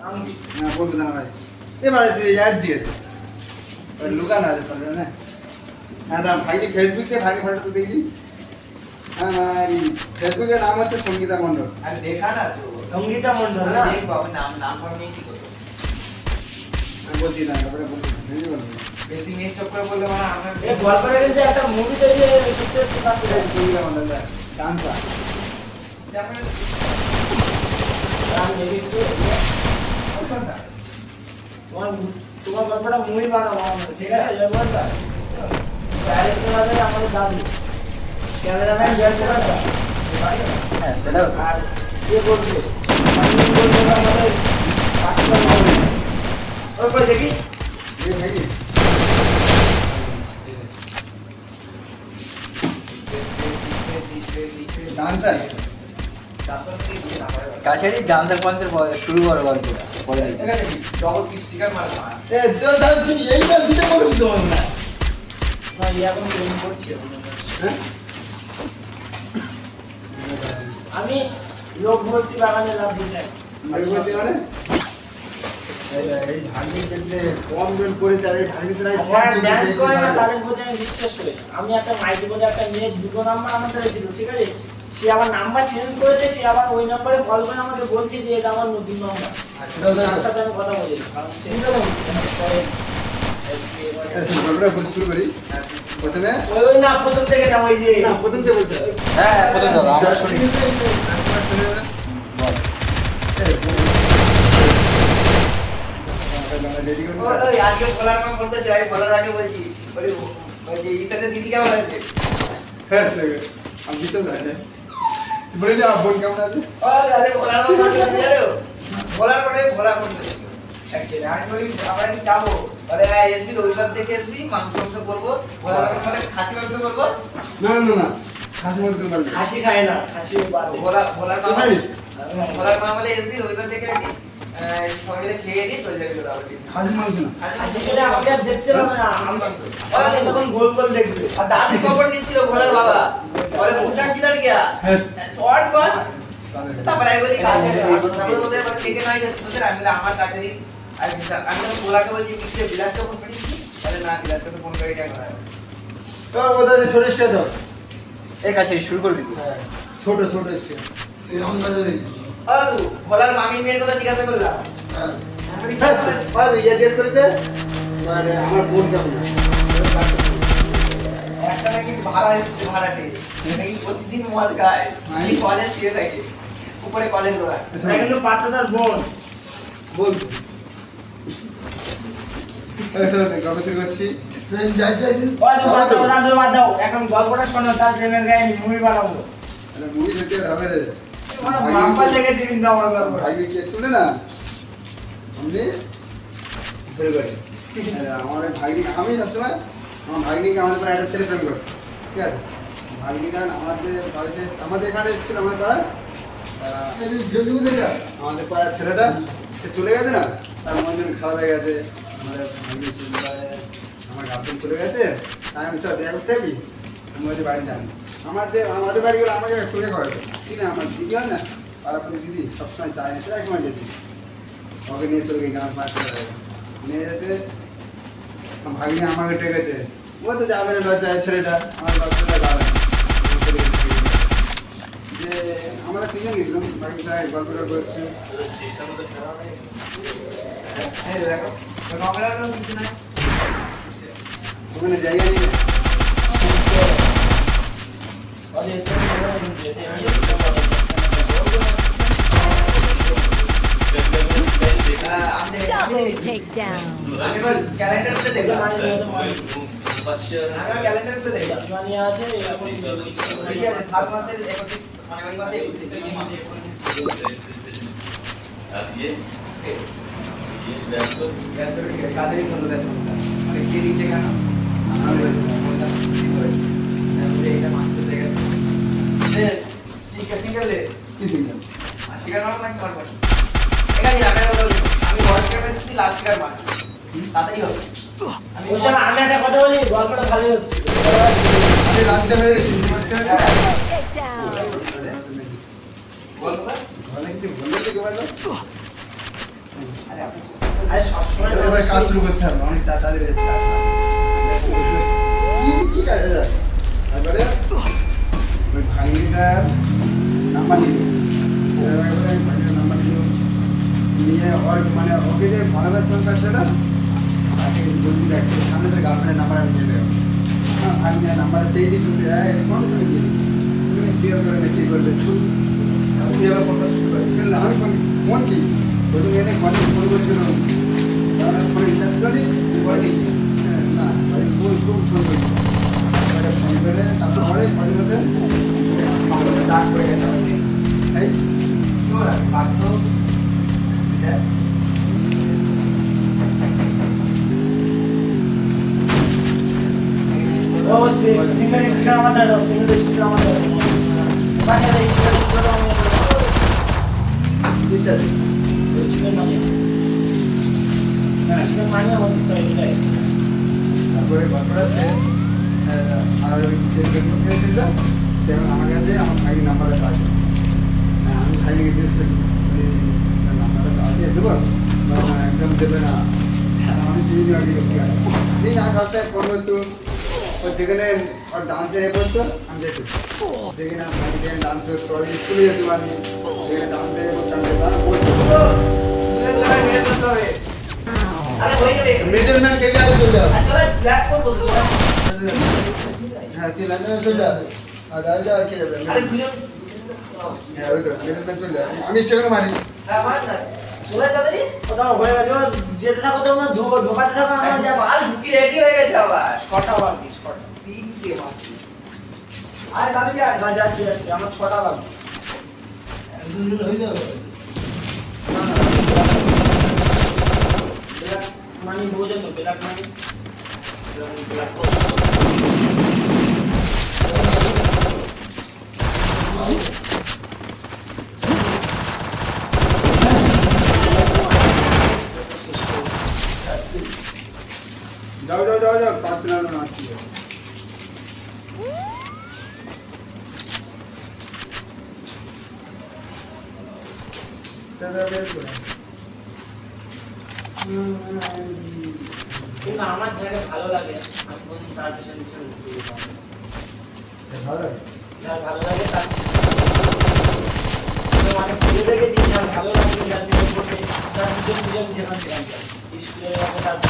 না বলবে না ভাই এবারে তুই অ্যাড দিয়েছে লুকানো আছে পারবে না হ্যাঁ দাম ভাইকে ফেসবুকে ভাইকে ফটোটা দেখি আমার ফেসবুকের নাম হচ্ছে সঙ্গীতা মণ্ডল আমি দেখা না তো সঙ্গীতা মণ্ডল না দেখবো আমার নাম নিয়ে কি করব আমি বলছি না তারপরে বলছি বুঝলি বলবো বেশি মেয়ে চক্কর বললে মানে আমি এই গল্পের যে একটা মুভি তৈরি করতে পারছে সঙ্গীতা মণ্ডল ডান্সা যেমন আমি দেখি তোমার গল্পটা মুভি বানাবো ঠিক আছে জয়বর্তা ডাইরেক্টর আছে আমাদের দাদু ক্যামেরাম্যান জয়বর্তা হ্যাঁ সেটা আর কে বলবে আমি বলবো আমাদের পাঁচটা হবে ওই করে দেখি এই ভাই ডান্সা কাছেরই ডান্সার কনসার্ট শুরু করো গল্পটা পরে জগৎ কি স্টিকার মারবা এ দাদা তুমি এইটা দিতে বলবি তো না না ইয়া কোনো প্রেম করছি হ্যাঁ আমি লোক ভর্তি বাগানে লাভ দিতে আমি বলতে মানে এই ভাগনি যেতে কম বেল করে তারে ভাগনিতে নাই ড্যান্স করে না তাদের প্রতি আমি বিশ্বাস করি আমি একটা মাইকে বলে একটা মেয়ে দুটো নাম্বার আমার কাছে ছিল ঠিক আছে সে আবার নাম্বার চেঞ্জ করেছে সে আবার ওই নম্বরে কল করে আমাকে বলছে যে এটা আমার নতুন নাম্বার তার সাথে আমি কথা বলি কারণ সে গল্পটা বলতে শুরু করি প্রথমে ওই না প্রথম থেকে যাও ওই যে না প্রথম থেকে বলতে হ্যাঁ প্রথম দাও যা শুনি বল ওই আজকে বলার মা বলতে চাই বলার আগে বলছি ওই যে ইতাতে দিদি কেমন আছে হ্যাঁ স্যার আমি তো জানি বলে না বোন কেমন আছে ও আরে বলার মা বলতে চাই বলার পরে বলা বলতে অ্যাকচুয়ালি আমি বলি আমরা কি যাবো আরে এসবি রবিবার থেকে এসবি মাংস করবো বলার পরে খাসি মাংস করবো না না না খাসি মত করতে পারবি হাসি খায় না হাসি বাদ বলার মা বলে এসবি রবিবার থেকে একদিন সবাই মিলে খেয়ে দিয়ে চলে যাবে মোটামুটি খাসি মাংস না হাসি খেলে আমাকে আর দেখতে হবে না আমি তখন গোল গোল দেখবে আর দাদি খবর নিচ্ছিল ভোলার বাবা বলে উঠা কিদার গিয়া হ্যাঁ শর্ট কর তারপরে আমি বলি কাছে তারপরে বলতে পারে থেকে নাই যে তোদের আমি বলি আমার কাছেরই আর আমি তো বলাকে বলছি মিষ্টি বিলাসকে ফোন করিস আরে না বিলাসকে তো ফোন করে এটা করা তো ওদের ছোট স্টেজ দাও এই কাছে শুরু করবি তুই ছোট ছোট স্টেজ এই রকম কাজে নেই ও তু ভোলার মামির মেয়ের কথা জিজ্ঞাসা করলাম হ্যাঁ বাস ইয়ে জিজ্ঞেস করেছে মানে আমার বোন কেমন আছে একটা নাকি ভাড়া এসেছে ভাড়াটে নাকি প্রতিদিন মদ খায় এই কলেজ শুয়ে থাকে উপরে কলেজ ওরা এটা কিন্তু বাচ্চাটার বোন বল চলো গল্প শুরু করছি যাই যাই বাদ দাও এখন গল্পটা শোনো তার প্রেমের গায়ে মুভি বানাবো মুভি দেখতে হবে রে মাম্পা থেকে দিন দাও আমার গল্প ভাই কে শুনে না আমি শুরু করি আমার ভাইনি আমি সবসময় আমার ভাইনিকে আমাদের পাড়ায় একটা ছেলে প্রেম করে ঠিক আছে ভাইনিটা আমাদের বাড়িতে আমাদের এখানে এসেছিল আমাদের পাড়ায় আমাদের পাড়ার ছেলেটা সে চলে গেছে না তার মন যেন খারাপ হয়ে গেছে আমাদের ভাইনি আমার গার্লফ্রেন্ড চলে গেছে তাই আমি চল দেখা করতে যাবি আমি বলছি বাড়ি যান আমাদের বাড়িগুলো আমাকে খুঁজে করে ঠিক না আমার দিদি হয় না পাড়া প্রতি দিদি সবসময় চায় না এক সময় যেতে ওকে নিয়ে চলে গেছে আমার পাঁচ ছেলে নিয়ে যেতে ভাগিনি আমাকে টেকেছে ও তো যাবে না লজ্জায় ছেলেটা আমার লজ্জাটা যাবে না যে আমরা তিনজন গেছিলাম বাকি সাহেব গল্প টল্প হচ্ছে ওখানে জায়গা নেই Double takedown. আমি বল ক্যালেন্ডারতে দেখলাম আমি ক্যালেন্ডারতে দেখলাম মানে আছে এরকম ঠিক আছে 7 মাসের 31 মানে ওই মাসে 31 তারিখে মাসে কাদের বন্ধু দেখো মানে কে দিচ্ছে কেন আমি বললাম ঠিক করে তাহলে এটা মাসে থেকে ঠিক আছে কি সিঙ্গেল আশিকার মাস নাকি মারবো এখানে যাবে আমি ওয়ার্ক করতে দিচ্ছি লাস্ট ইয়ার মাস তাড়াতাড়ি হবে ওসব আমি একটা কথা বলি গল্পটা ভালোই হচ্ছে আমি লাঞ্চে মেরে দিচ্ছি Takedown. বলবা ভালো কিছু বললে তো কি বললো আরে সবসময় এবার কাজ শুরু করতে হবে, অনেক তাড়াতাড়ি হয়েছে কাজ। কি কাজে যায়? তারপরে ওই ভাইটার নাম্বার নিল, ভাইটার নাম্বার নিল, নিয়ে ওর মানে ওকে যে ভালো ব্যাটসম্যান কাজটা তাকে বলছি দেখতে সামনে তার গার্লফ্রেন্ডের নাম্বার আমি দিয়ে দেবো। হ্যাঁ আমি নাম্বারটা চেয়ে দিই, তুমি ফোন করে দিয়ে দিই, তুমি জিজ্ঞেস করে দেখি করবে তুই এবার ফোনটা শুরু করে শুনলে আমি ফোন কি প্রথম এনে ফোনে ফোন করেছিল, তারপরে ফোনে রিচার্জ করি পরে দিই না খুব খুব ফোন করি, ফোন করে তারপরে মাঝে মধ্যে ডাক করে গেছে এই কি ওরা ডাক তো ও সিঙ্গেল স্টিকার আমাদের দাও, সিঙ্গেল স্টিকার আমাদের দাও। বাকি স্টিকার গুলো আমি দিতে আছে। স্টিকার মানে স্টিকার মানে আমাদের তো এটাই। তারপরে ঘটনাতে আর ওই যে পেট্রোল খেয়েছিল সে আমার কাছে আমার ভাইয়ের নাম্বারটা আছে, আমি ভাইকে জিজ্ঞেস করি নাম্বারটা আছে দেবো, একদম দেবে না, আমি দিই আগে দিই না সবটাই করবো একটু ওর যেখানে ওর ডান্সে এ করতো আমি যেটু যেখানে ভাইকে যেখানে ডান্স করতো ওর স্কুলে যেতে পারি যেখানে ডান্সে এ করতো আমি মিডল ম্যান কে গেলে চলে যাও। হ্যাঁ 3 লাখ টাকা চলে যাবে আর গাড়ি যাওয়ার কে যাবে? হ্যাঁ ওই তো মিডল ম্যান চলে যাবে, আমি স্টেশনে মারি। ওটাও হয়ে গেছে, ও যেতে থাকো তো আমরা ঢোকাতে থাকো, আমরা যাবো। ছটা বাকি, ছটা। না, যাচ্ছি যাচ্ছি, আমার 6টা বাকি। হয়ে যাবে। ব্ল্যাক মানি বোঝে তো, ব্ল্যাক মানি ব্ল্যাক যাও যাও যাও যাও 5 দিন আলো না আসছি দাদা বের করে কিন্তু আমার জায়গা ভালো লাগে, আমি কোনদিন তার পিছনে পিছনে ঘুরতে যেতাম না। ভালো লাগে। যার ভালো লাগে তার মানে ছেলে দেখেছি যার ভালো লাগে যার পিছনে করতে, তার পিছনে পিছনে যেখানে সেখানে যায়। স্কুলের তার